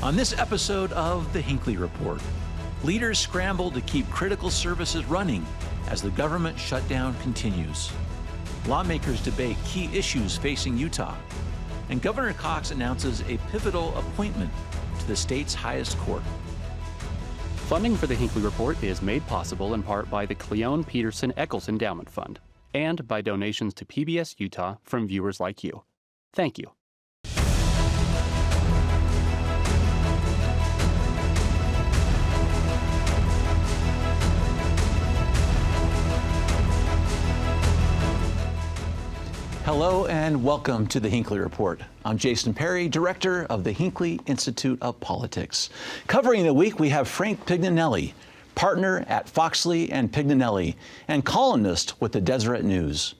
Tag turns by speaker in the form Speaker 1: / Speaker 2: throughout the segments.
Speaker 1: On this episode of The Hinckley Report, leaders scramble to keep critical services running as the government shutdown continues. Lawmakers debate key issues facing Utah. And Governor Cox announces a pivotal appointment to the state's highest court.
Speaker 2: Funding for The Hinckley Report is made possible in part by the Cleone Peterson Eccles Endowment Fund and by donations to PBS Utah from viewers like you. Thank you.
Speaker 1: Hello and welcome to the Hinckley Report. I'm Jason Perry, director of the Hinckley Institute of Politics. Covering the week, we have Frank Pignanelli, partner at Foxley and Pignanelli, and columnist with the Deseret News.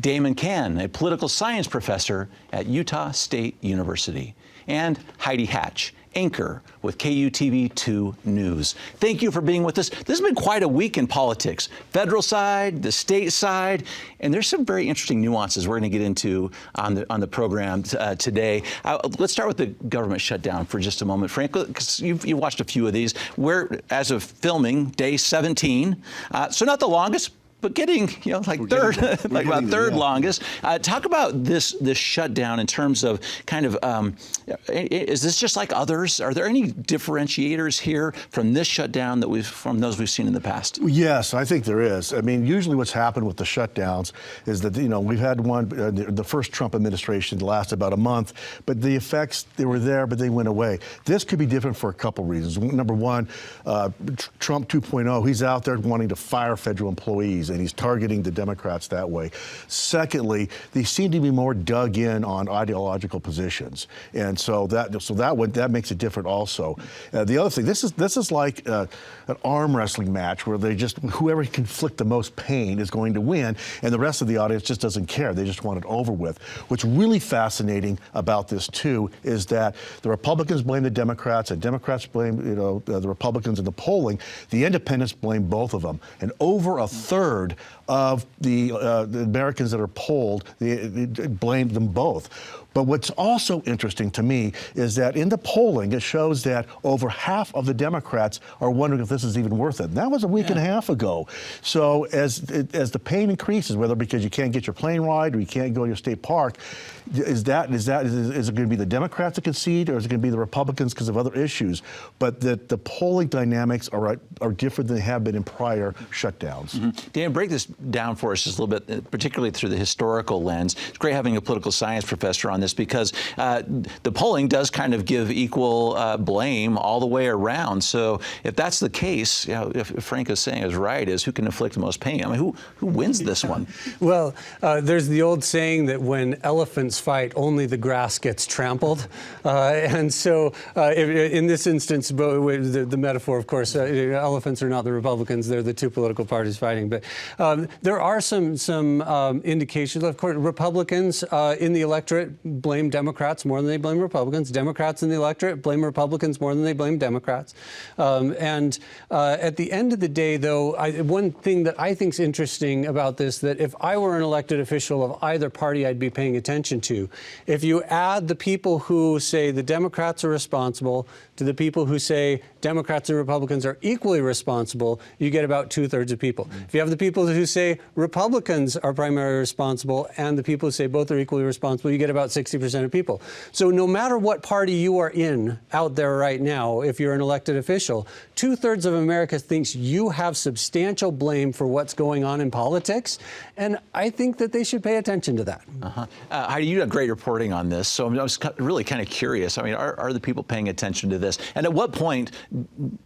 Speaker 1: Damon Cann, a political science professor at Utah State University. And Heidi Hatch, anchor with KUTV2 News. Thank you for being with us. This has been quite a week in politics. Federal side, the state side, and there's some very interesting nuances we're going to get into on the program today. Let's start with the government shutdown for just a moment, Frank, because you've watched a few of these. We're, as of filming, day 17, so not the longest, but getting, about third longest. Talk about this shutdown in terms of kind of, is this just like others? Are there any differentiators here from this shutdown from those we've seen in the past?
Speaker 3: Yes, I think there is. I mean, usually what's happened with the shutdowns is that, we've had one, the first Trump administration lasted about a month, but the effects, they were there, but they went away. This could be different for a couple reasons. Number one, Trump 2.0, he's out there wanting to fire federal employees, and he's targeting the Democrats that way. Secondly, they seem to be more dug in on ideological positions, and so that makes it different also. The other thing, this is like an arm wrestling match where whoever can inflict the most pain is going to win, and the rest of the audience just doesn't care. They just want it over with. What's really fascinating about this too is that the Republicans blame the Democrats, and Democrats blame the Republicans in the polling. The independents blame both of them, and over a third of the Americans that are polled, they blame them both. But what's also interesting to me is that in the polling, it shows that over half of the Democrats are wondering if this is even worth it. And that was a week and a half ago. So as the pain increases, whether because you can't get your plane ride or you can't go to your state park, is it going to be the Democrats that concede, or is it going to be the Republicans because of other issues? But the polling dynamics are different than they have been in prior shutdowns.
Speaker 1: Mm-hmm. Dan, break this down for us just a little bit, particularly through the historical lens. It's great having a political science professor on this because the polling does kind of give equal blame all the way around. So if that's the case, if Frank is saying is right, is who can inflict the most pain? I mean, who wins this one?
Speaker 4: Well, there's the old saying that when elephants fight, only the grass gets trampled. And so in this instance, the metaphor, of course, elephants are not the Republicans, they're the two political parties fighting. But there are some indications. Of course, Republicans in the electorate blame Democrats more than they blame Republicans. Democrats in the electorate blame Republicans more than they blame Democrats. And at the end of the day, though, one thing that I think is interesting about this, that if I were an elected official of either party, I'd be paying attention to. If you add the people who say the Democrats are responsible to the people who say Democrats and Republicans are equally responsible, you get about 2/3 of people. If you have the people who say Republicans are primarily responsible and the people who say both are equally responsible, you get about 60% of people. So no matter what party you are in out there right now, if you're an elected official, 2/3 of America thinks you have substantial blame for what's going on in politics, and I think that they should pay attention to that.
Speaker 1: Heidi, you have great reporting on this, so I was really kind of curious. I mean, are the people paying attention to this? And at what point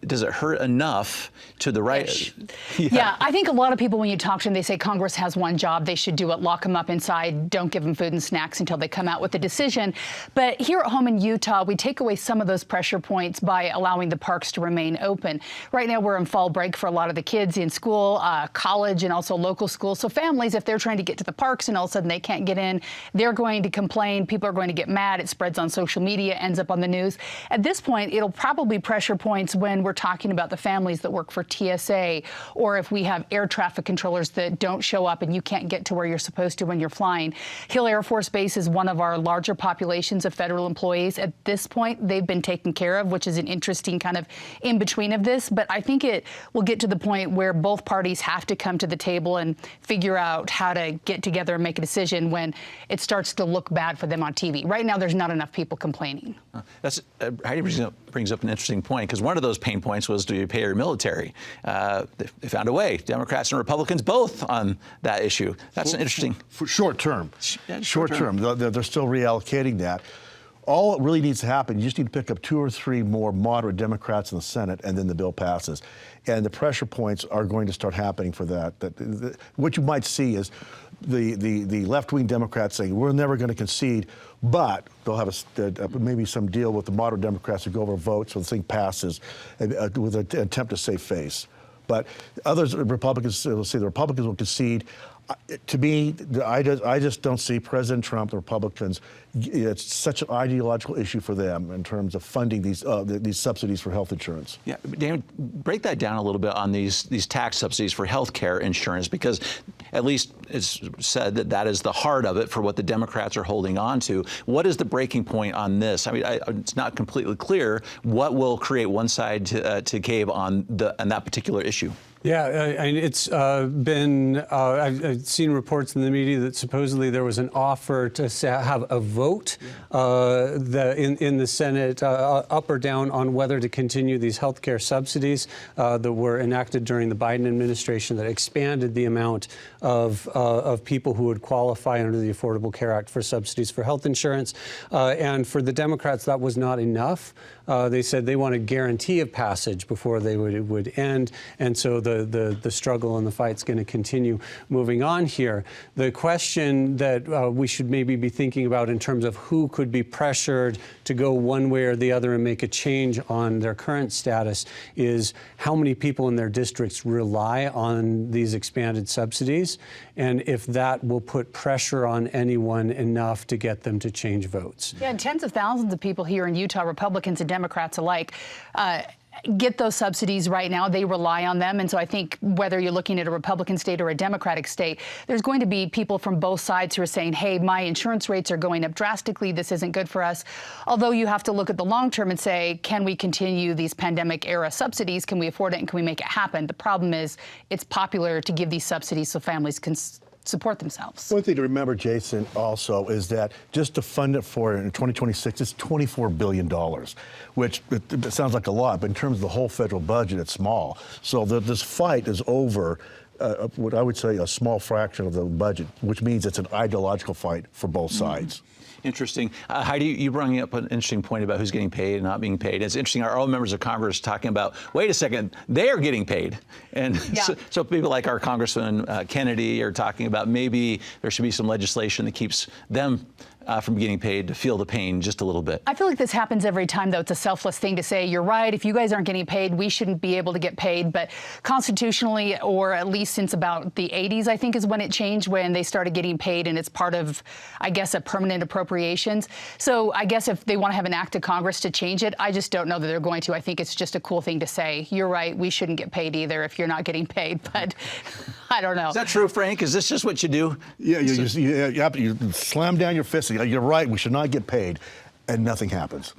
Speaker 1: does it hurt enough to the right?
Speaker 5: Yeah, I think a lot of people, when you talk to them, they say Congress has one job, they should do it, lock them up inside, don't give them food and snacks until they come out with a decision. But here at home in Utah, we take away some of those pressure points by allowing the parks to remain open. Right now, we're in fall break for a lot of the kids in school, college, and also local schools. So families, if they're trying to get to the parks and all of a sudden they can't get in, they're going to complain. People are going to get mad. It spreads on social media, ends up on the news. At this point, it'll probably pressure points when we're talking about the families that work for TSA, or if we have air traffic controllers that don't show up and you can't get to where you're supposed to when you're flying. Hill Air Force Base is one of our are larger populations of federal employees. At this point, they've been taken care of, which is an interesting kind of in between of this. But I think it will get to the point where both parties have to come to the table and figure out how to get together and make a decision when it starts to look bad for them on TV. Right now, there's not enough people complaining.
Speaker 1: Heidi brings up an interesting point, because one of those pain points was, do you pay your military? They found a way, Democrats and Republicans both, on that issue. That's an interesting.
Speaker 3: For short term. Short term. They're still reallocating that. All it really needs to happen, you just need to pick up 2 or 3 more moderate Democrats in the Senate, and then the bill passes. And the pressure points are going to start happening for that. What you might see is the left-wing Democrats saying, we're never going to concede, but they'll have maybe some deal with the moderate Democrats to go over votes so the thing passes with an attempt to save face. But others, Republicans, will say the Republicans will concede. To me, I just don't see President Trump, the Republicans, it's such an ideological issue for them in terms of funding these subsidies for health insurance.
Speaker 1: Yeah, David, break that down a little bit on these tax subsidies for health care insurance, because at least it's said that is the heart of it for what the Democrats are holding on to. What is the breaking point on this? I mean, it's not completely clear what will create one side to cave on that particular issue.
Speaker 4: Yeah, it's been, I've seen reports in the media that supposedly there was an offer to have a vote in the Senate up or down on whether to continue these health care subsidies that were enacted during the Biden administration that expanded the amount of people who would qualify under the Affordable Care Act for subsidies for health insurance. And for the Democrats, that was not enough. They said they want a guarantee of passage before they would end. And so the struggle and the fight's going to continue moving on here. The question that we should maybe be thinking about in terms of who could be pressured to go one way or the other and make a change on their current status is how many people in their districts rely on these expanded subsidies, and if that will put pressure on anyone enough to get them to change votes.
Speaker 5: Yeah, and tens of thousands of people here in Utah, Republicans and Democrats alike, get those subsidies right now. They rely on them. And so I think whether you're looking at a Republican state or a Democratic state, there's going to be people from both sides who are saying, hey, my insurance rates are going up drastically. This isn't good for us. Although you have to look at the long term and say, can we continue these pandemic era subsidies? Can we afford it? And can we make it happen? The problem is it's popular to give these subsidies so families can support themselves.
Speaker 3: One thing to remember, Jason, also is that just to fund it for in 2026, it's $24 billion, which it sounds like a lot, but in terms of the whole federal budget, it's small. So this fight is over what I would say a small fraction of the budget, which means it's an ideological fight for both sides.
Speaker 1: Interesting. Heidi, you brought up an interesting point about who's getting paid and not being paid. It's interesting. Our own members of Congress talking about, wait a second, they are getting paid. And
Speaker 5: yeah.
Speaker 1: so people like our Congressman Kennedy are talking about maybe there should be some legislation that keeps them from getting paid to feel the pain just a little bit.
Speaker 5: I feel like this happens every time, though. It's a selfless thing to say, you're right, if you guys aren't getting paid, we shouldn't be able to get paid. But constitutionally, or at least since about the 80s, I think is when it changed, when they started getting paid, and it's part of, I guess, a permanent appropriations. So I guess if they want to have an act of Congress to change it, I just don't know that they're going to. I think it's just a cool thing to say. You're right, we shouldn't get paid either if you're not getting paid, but I don't know.
Speaker 1: Is that true, Frank? Is this just what you do?
Speaker 3: Yeah, you slam down your fist. You're right, we should not get paid. And nothing happens.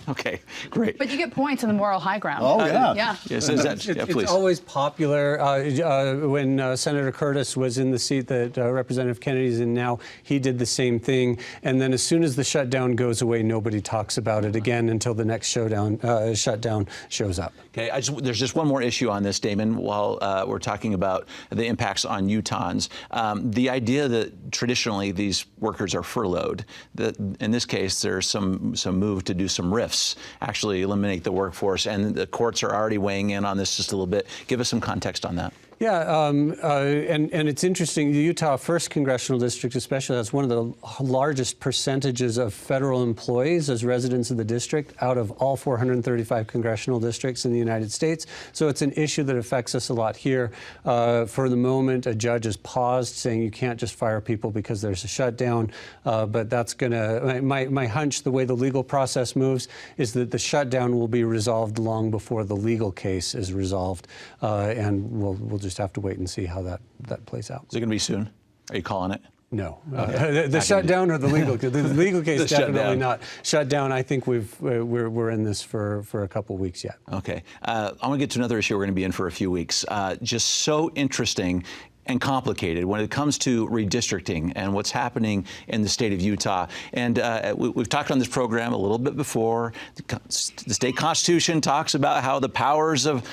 Speaker 1: Okay, great.
Speaker 5: But you get points on the moral high ground.
Speaker 3: Oh, yeah.
Speaker 5: Yeah.
Speaker 1: Yes, please.
Speaker 4: It's always popular. When Senator Curtis was in the seat that Representative Kennedy's in now, he did the same thing. And then as soon as the shutdown goes away, nobody talks about it again until the next shutdown shows up.
Speaker 1: Okay, there's just one more issue on this, Damon, while we're talking about the impacts on Utahns. The idea that traditionally these workers are furloughed, that in this case there's some move to do some RIFs, actually eliminate the workforce, and the courts are already weighing in on this just a little bit. Give us some context on that.
Speaker 4: Yeah, and it's interesting, the Utah 1st Congressional District especially has one of the largest percentages of federal employees as residents of the district out of all 435 congressional districts in the United States. So it's an issue that affects us a lot here. For the moment, a judge has paused, saying you can't just fire people because there's a shutdown, but that's going to, my hunch, the way the legal process moves, is that the shutdown will be resolved long before the legal case is resolved, and we'll just have to wait and see how that plays out.
Speaker 1: Is it going to be soon? Are you calling it?
Speaker 4: No. The shutdown or the legal case? The legal case, definitely
Speaker 1: shutdown.
Speaker 4: not. Shutdown, I think we're in this for a couple weeks yet.
Speaker 1: Okay. I want to get to another issue we're going to be in for a few weeks. Just so interesting and complicated when it comes to redistricting and what's happening in the state of Utah. And we've talked on this program a little bit before. The state constitution talks about how the powers of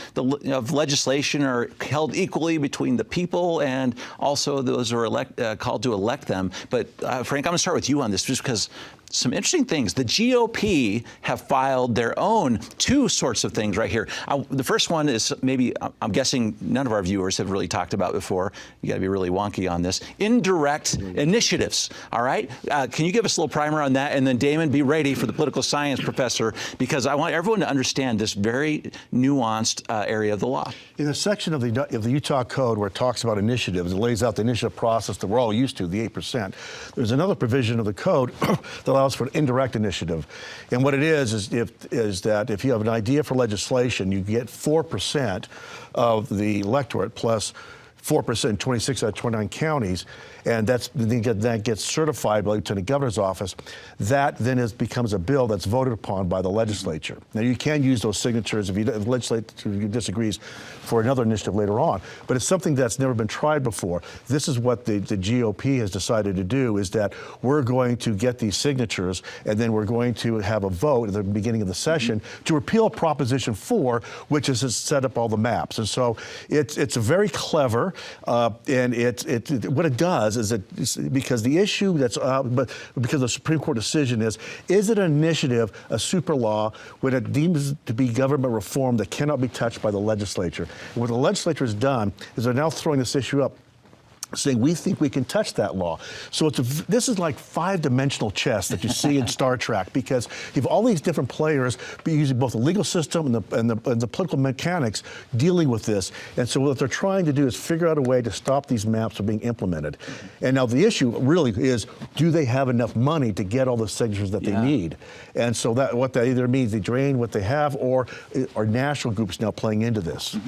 Speaker 1: legislation are held equally between the people and also those who are called to elect them. But Frank, I'm going to start with you on this just because some interesting things. The GOP have filed their own two sorts of things right here. The first one is maybe, I'm guessing none of our viewers have really talked about before. You got to be really wonky on this. Indirect initiatives, all right? Can you give us a little primer on that? And then Damon, be ready for the political science professor, because I want everyone to understand this very nuanced area of the law.
Speaker 3: In a section of the Utah Code where it talks about initiatives, it lays out the initiative process that we're all used to, the 8%. There's another provision of the code that allows for an indirect initiative. And what it is that if you have an idea for legislation, you get 4% of the electorate plus 4% in 26 out of 29 counties, and that gets certified by the Lieutenant Governor's office. That then becomes a bill that's voted upon by the legislature. Now, you can use those signatures if the legislature disagrees for another initiative later on, but it's something that's never been tried before. This is what the GOP has decided to do, is that we're going to get these signatures, and then we're going to have a vote at the beginning of the session to repeal Proposition 4, which is to set up all the maps. And so it's very clever, and what it does is that because the issue because the Supreme Court decision is it an initiative, a super law, when it deems to be government reform that cannot be touched by the legislature? And what the legislature has done is they're now throwing this issue up, saying we think we can touch that law. So this is like five-dimensional chess that you see in Star Trek, because you have all these different players using both the legal system and the political mechanics dealing with this. And so what they're trying to do is figure out a way to stop these maps from being implemented. And now the issue really is, do they have enough money to get all the signatures that they need? And so what that either means they drain what they have, or are national groups now playing into this?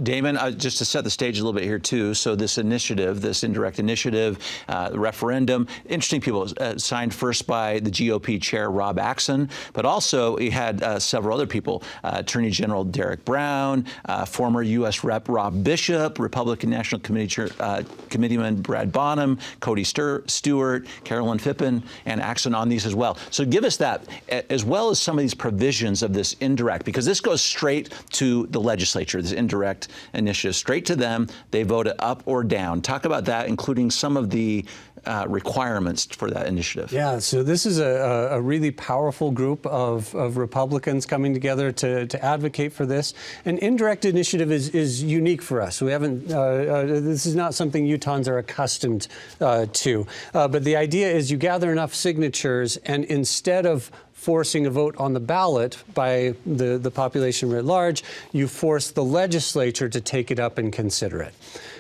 Speaker 1: Damon, just to set the stage a little bit here too, so this initiative, this indirect initiative, the referendum, interesting people, signed first by the GOP chair, Rob Axson, but also he had several other people, Attorney General Derek Brown, former U.S. Rep Rob Bishop, Republican National Committeeman Brad Bonham, Cody Stewart, Carolyn Phippen, and Axson on these as well. So give us that, as well as some of these provisions of this indirect, because this goes straight to the legislature, this indirect initiative, straight to them. They vote it up or down. Talk about that, including some of the requirements for that initiative.
Speaker 4: Yeah, so this is a really powerful group of Republicans coming together to advocate for this. An indirect initiative is unique for us. We haven't, this is not something Utahns are accustomed to. But the idea is you gather enough signatures, and instead of forcing a vote on the ballot by the population writ large, you force the legislature to take it up and consider it.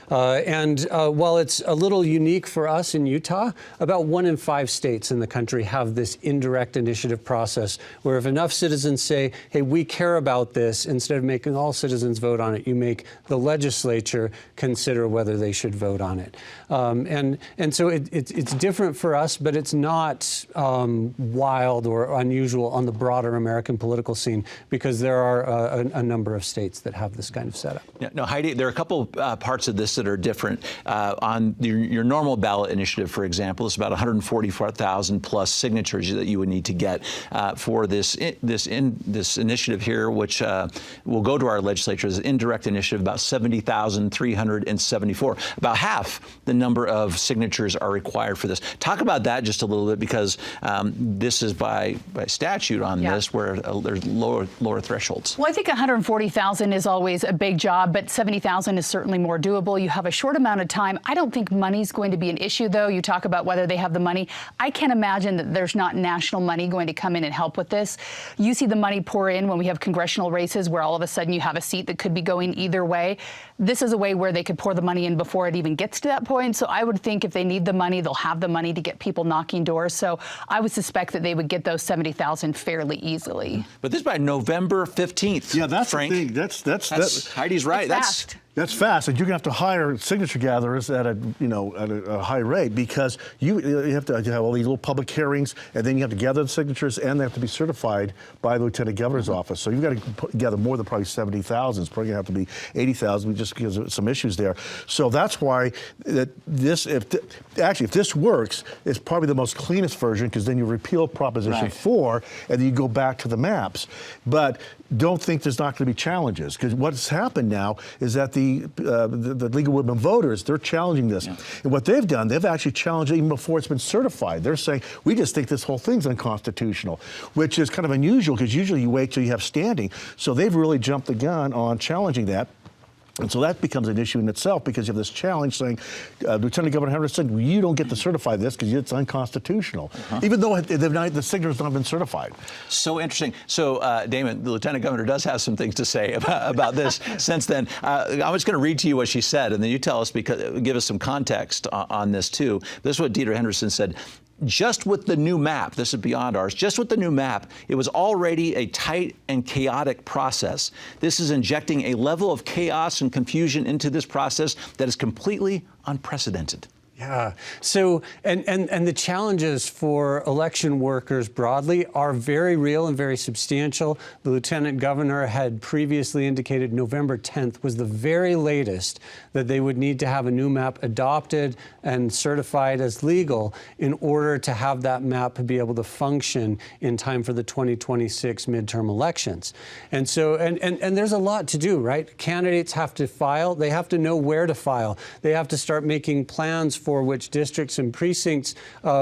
Speaker 4: While it's a little unique for us in Utah, about 1 in 5 states in the country have this indirect initiative process, where if enough citizens say, hey, we care about this, instead of making all citizens vote on it, you make the legislature consider whether they should vote on it. And so it's different for us, but it's not wild or unusual on the broader American political scene, because there are a number of states that have this kind of setup.
Speaker 1: Yeah, no, Heidi, there are a couple parts of this that are different. On your normal ballot initiative, for example, it's about 144,000 plus signatures that you would need to get for this initiative here, which will go to our legislature as an indirect initiative, about 70,374. About half the number of signatures are required for this. Talk about that just a little bit, because this is by statute on this, where there's lower thresholds.
Speaker 5: Well, I think 140,000 is always a big job, but 70,000 is certainly more doable. You have a short amount of time. I don't think money's going to be an issue, though. You talk about whether they have the money. I can't imagine that there's not national money going to come in and help with this. You see the money pour in when we have congressional races where all of a sudden you have a seat that could be going either way. This is a way where they could pour the money in before it even gets to that point. So I would think if they need the money, they'll have the money to get people knocking doors. So I would suspect that they would get those 70,000 fairly easily.
Speaker 1: But this is by November 15th.
Speaker 3: Yeah, that's
Speaker 1: Frank.
Speaker 3: the thing. That's
Speaker 1: Heidi's right.
Speaker 5: It's fast.
Speaker 3: That's fast, and you're going to have to hire signature gatherers at a high rate, because you have to have all these little public hearings, and then you have to gather the signatures, and they have to be certified by the Lieutenant Governor's office. So you've got to gather more than probably 70,000. It's probably going to have to be 80,000, just because of some issues there. So that's why if this works, it's probably the most cleanest version, because then you repeal Proposition 4, and then you go back to the maps. But don't think there's not going to be challenges, because what's happened now is that the League of Women Voters, they're challenging this. Yeah. And what they've done, they've actually challenged it even before it's been certified. They're saying, we just think this whole thing's unconstitutional, which is kind of unusual, because usually you wait till you have standing. So they've really jumped the gun on challenging that. And so that becomes an issue in itself, because you have this challenge saying, Lieutenant Governor Henderson, you don't get to certify this because it's unconstitutional, even though the signature's not been certified.
Speaker 1: So interesting. So, Damon, the Lieutenant Governor does have some things to say about this since then. I was going to read to you what she said, and then you tell us, give us some context on this, too. This is what Deidre Henderson said. Just with the new map, this is beyond ours, just with the new map, it was already a tight and chaotic process. This is injecting a level of chaos and confusion into this process that is completely unprecedented.
Speaker 4: Yeah. So, and the challenges for election workers broadly are very real and very substantial. The Lieutenant Governor had previously indicated November 10th was the very latest that they would need to have a new map adopted and certified as legal in order to have that map be able to function in time for the 2026 midterm elections. And so, and there's a lot to do, right? Candidates have to file. They have to know where to file. They have to start making plans for which districts and precincts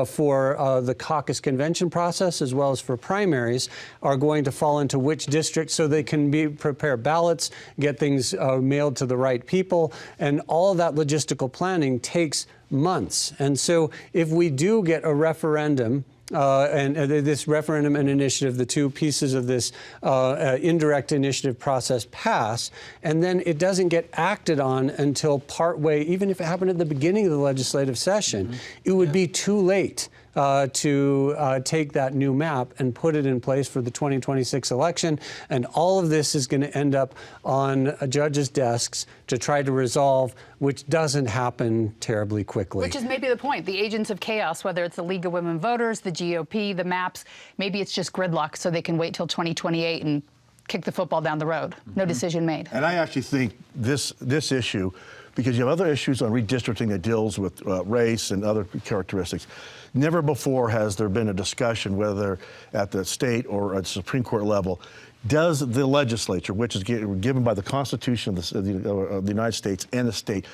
Speaker 4: for the caucus convention process, as well as for primaries, are going to fall into which districts, so they can prepare ballots, get things mailed to the right people, and all of that logistical planning takes months. And so if we do get a referendum, and this referendum and initiative, the two pieces of this indirect initiative process pass, and then it doesn't get acted on until partway, even if it happened at the beginning of the legislative session, it would be too late to take that new map and put it in place for the 2026 election. And all of this is going to end up on judges' desks to try to resolve, which doesn't happen terribly quickly.
Speaker 5: Which is maybe the point. The agents of chaos, whether it's the League of Women Voters, the GOP, the maps, maybe it's just gridlock so they can wait till 2028 and kick the football down the road. No decision made.
Speaker 3: And I actually think this issue, because you have other issues on redistricting that deals with race and other characteristics. Never before has there been a discussion, whether at the state or at the Supreme Court level, does the legislature, which is given by the Constitution of the United States and the state,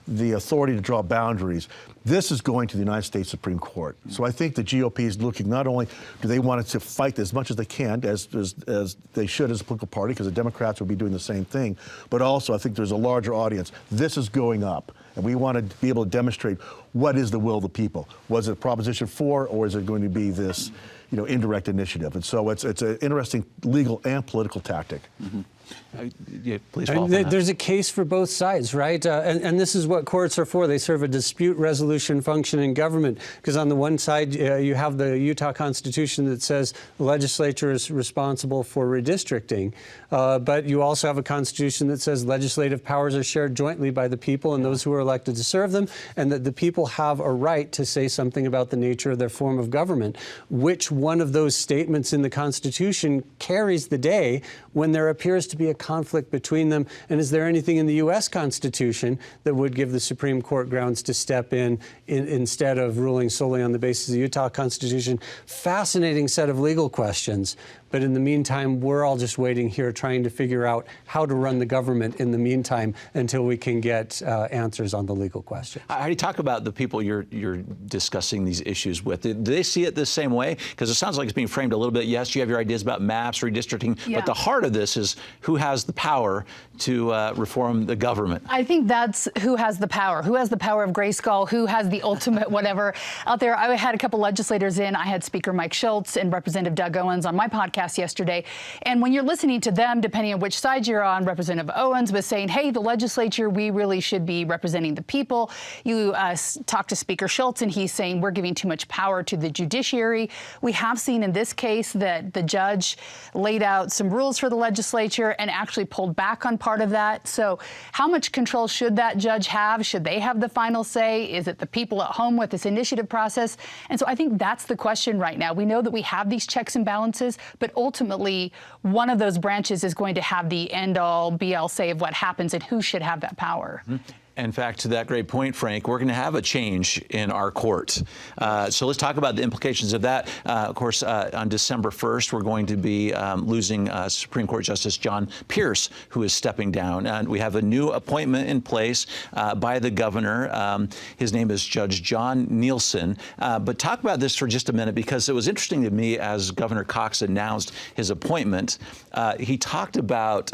Speaker 3: the authority to draw boundaries. This is going to the United States Supreme Court. So I think the GOP is looking, not only do they want it to fight as much as they can, as they should as a political party, because the Democrats will be doing the same thing, but also I think there's a larger audience. This is going up, and we want to be able to demonstrate what is the will of the people. Was it Proposition 4, or is it going to be this, indirect initiative? And so it's an interesting legal and political tactic.
Speaker 1: Yeah, please follow up on that.
Speaker 4: There's a case for both sides, right? And this is what courts are for. They serve a dispute resolution function in government, because on the one side, you have the Utah Constitution that says the legislature is responsible for redistricting, but you also have a Constitution that says legislative powers are shared jointly by the people and those who are elected to serve them, and that the people have a right to say something about the nature of their form of government. Which one of those statements in the Constitution carries the day when there appears to be a conflict between them? And is there anything in the U.S. Constitution that would give the Supreme Court grounds to step in instead of ruling solely on the basis of the Utah Constitution? Fascinating set of legal questions. But in the meantime, we're all just waiting here trying to figure out how to run the government in the meantime until we can get answers on the legal questions.
Speaker 1: How do you talk about the people you're discussing these issues with? Do they see it the same way? Because it sounds like it's being framed a little bit. Yes, you have your ideas about maps, redistricting, but the heart of this is who has the power to reform the government.
Speaker 5: I think that's who has the power. Who has the power of Grayskull? Who has the ultimate whatever out there? I had a couple legislators in. I had Speaker Mike Schultz and Representative Doug Owens on my podcast broadcast yesterday. And when you're listening to them, depending on which side you're on, Representative Owens was saying, hey, the legislature, we really should be representing the people. You talk to Speaker Schultz, and he's saying we're giving too much power to the judiciary. We have seen in this case that the judge laid out some rules for the legislature and actually pulled back on part of that. So how much control should that judge have? Should they have the final say? Is it the people at home with this initiative process? And so I think that's the question right now. We know that we have these checks and balances, but ultimately one of those branches is going to have the end-all, be-all say of what happens and who should have that power.
Speaker 1: In fact, to that great point, Frank, we're going to have a change in our court. So let's talk about the implications of that. Of course, on December 1st, we're going to be losing Supreme Court Justice John Pierce, who is stepping down. And we have a new appointment in place by the governor. His name is Judge John Nielsen. But talk about this for just a minute, because it was interesting to me as Governor Cox announced his appointment. He talked about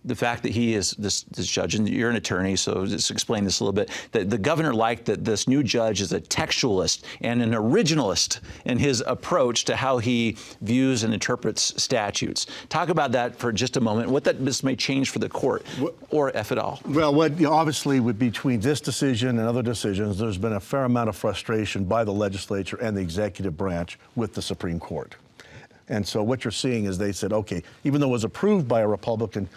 Speaker 1: the fact that he is this judge, and you're an attorney, so just explain this a little bit, that the governor liked that this new judge is a textualist and an originalist in his approach to how he views and interprets statutes. Talk about that for just a moment, what this may change for the court, or if at all.
Speaker 3: Well, obviously, between this decision and other decisions, there's been a fair amount of frustration by the legislature and the executive branch with the Supreme Court. And so what you're seeing is they said, okay, even though it was approved by a Republican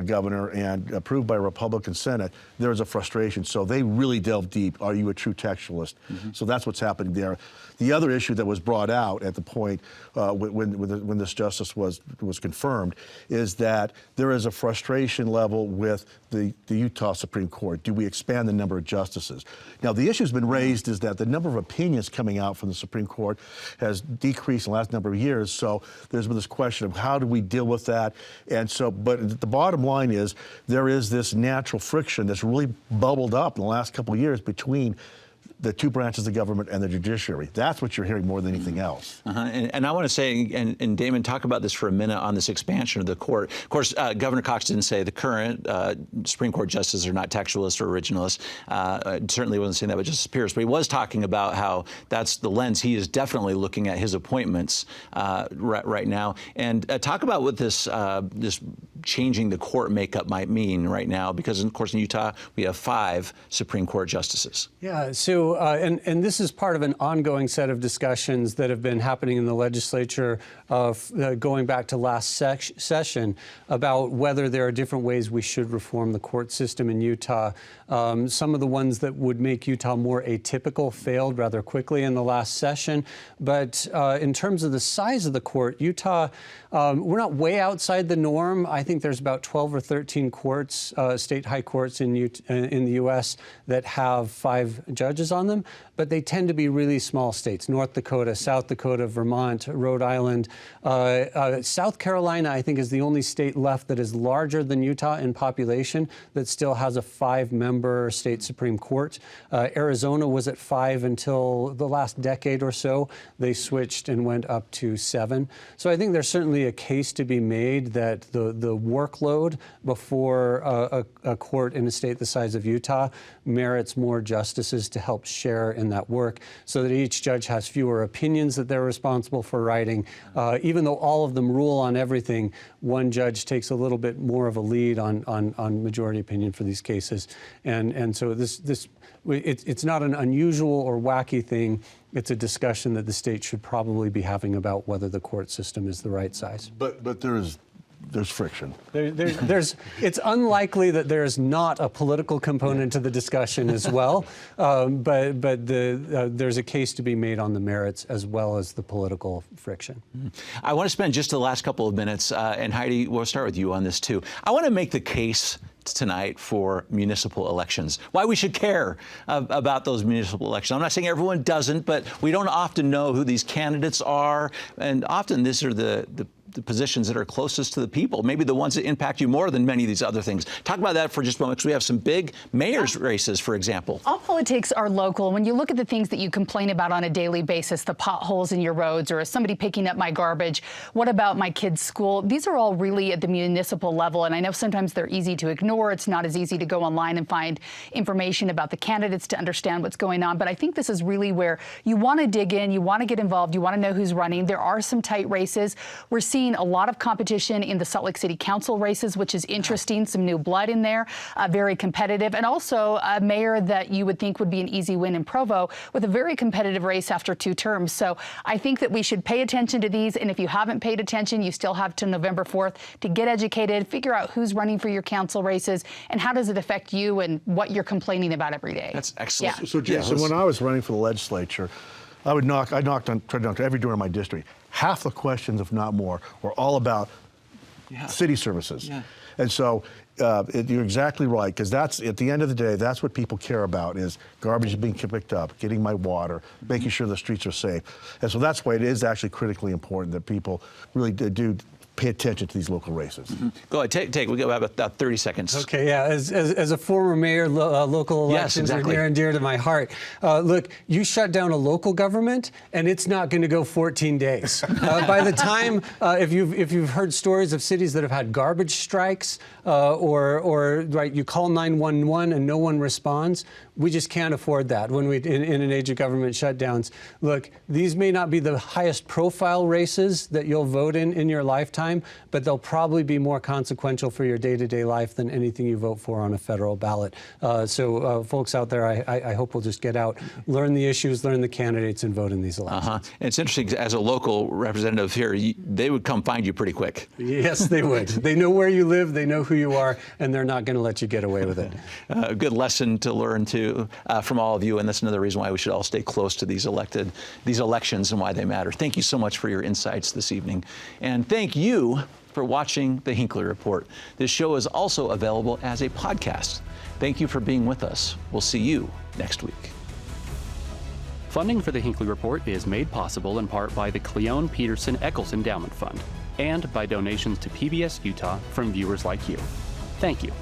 Speaker 3: governor and approved by a Republican Senate, there was a frustration. So they really delved deep. Are you a true textualist? So that's what's happening there. The other issue that was brought out at the point when this justice was confirmed is that there is a frustration level with the Utah Supreme Court. Do we expand the number of justices? Now, the issue has been raised is that the number of opinions coming out from the Supreme Court has decreased in the last number of years. So there's been this question of how do we deal with that? And so, but the bottom line is there is this natural friction that's really bubbled up in the last couple of years between the two branches of government and the judiciary. That's what you're hearing more than anything else.
Speaker 1: And I want to say, and Damon, talk about this for a minute on this expansion of the court. Of course, Governor Cox didn't say the current Supreme Court justices are not textualists or originalists. Certainly wasn't saying that about Justice Pierce, but he was talking about how that's the lens he is definitely looking at his appointments right now. And talk about what this changing the court makeup might mean right now, because of course in Utah we have 5 Supreme Court justices.
Speaker 4: Yeah, so and this is part of an ongoing set of discussions that have been happening in the legislature going back to last session about whether there are different ways we should reform the court system in Utah. Some of the ones that would make Utah more atypical failed rather quickly in the last session. But in terms of the size of the court, Utah, we're not way outside the norm. I think there's about 12 or 13 courts, state high courts in the U.S. that have 5 judges on them, but they tend to be really small states: North Dakota, South Dakota, Vermont, Rhode Island. South Carolina, I think, is the only state left that is larger than Utah in population that still has a 5-member state Supreme Court. Arizona was at 5 until the last decade or so. They switched and went up to 7. So I think there's certainly a case to be made that the workload before a court in a state the size of Utah merits more justices to help share in that work, so that each judge has fewer opinions that they're responsible for writing. Even though all of them rule on everything, one judge takes a little bit more of a lead on majority opinion for these cases. And so it's not an unusual or wacky thing. It's a discussion that the state should probably be having about whether the court system is the right size.
Speaker 3: But there's friction.
Speaker 4: It's unlikely that there is not a political component to the discussion as well, but there's a case to be made on the merits as well as the political friction.
Speaker 1: I want to spend just the last couple of minutes, and Heidi, we'll start with you on this too. I want to make the case tonight for municipal elections, why we should care about those municipal elections. I'm not saying everyone doesn't, but we don't often know who these candidates are, and often these are the the positions that are closest to the people, maybe the ones that impact you more than many of these other things. Talk about that for just a moment, because we have some big mayor's races, for example.
Speaker 5: All politics are local. When you look at the things that you complain about on a daily basis, the potholes in your roads, or somebody picking up my garbage, what about my kids' school? These are all really at the municipal level, and I know sometimes they're easy to ignore. It's not as easy to go online and find information about the candidates to understand what's going on, but I think this is really where you want to dig in, you want to get involved, you want to know who's running. There are some tight races. We're seeing a lot of competition in the Salt Lake City Council races, which is interesting. Some new blood in there, very competitive, and also a mayor that you would think would be an easy win in Provo with a very competitive race after 2 terms. So I think that we should pay attention to these, and if you haven't paid attention, you still have to November 4th to get educated, figure out who's running for your council races, and how does it affect you and what you're complaining about every day.
Speaker 1: That's excellent.
Speaker 5: Yeah.
Speaker 3: So Jason, when I was running for the legislature, I knocked on every door in my district. Half the questions, if not more, were all about city services. Yeah. And so you're exactly right, because that's, at the end of the day, that's what people care about, is garbage being picked up, getting my water, making sure the streets are safe. And so that's why it is actually critically important that people really do pay attention to these local races.
Speaker 1: Go ahead, take. We got about 30 seconds.
Speaker 4: Okay, yeah. As a former mayor, local elections are near and dear to my heart. Look, you shut down a local government, and it's not going to go 14 days. By the time, if you've heard stories of cities that have had garbage strikes, or you call 911 and no one responds, we just can't afford that when in an age of government shutdowns. Look, these may not be the highest profile races that you'll vote in your lifetime, but they'll probably be more consequential for your day-to-day life than anything you vote for on a federal ballot. So folks out there, I hope we'll just get out, learn the issues, learn the candidates, and vote in these elections.
Speaker 1: And it's interesting, as a local representative here, they would come find you pretty quick.
Speaker 4: Yes, they would. They know where you live, they know who you are, and they're not going to let you get away with it.
Speaker 1: A good lesson to learn from all of you, and that's another reason why we should all stay close to these elections and why they matter. Thank you so much for your insights this evening, and thank you for watching the Hinckley Report. This show is also available as a podcast. Thank you for being with us. We'll see you next week.
Speaker 2: Funding for the Hinckley Report is made possible in part by the Cleone Peterson Eccles Endowment Fund and by donations to PBS Utah from viewers like you. Thank you.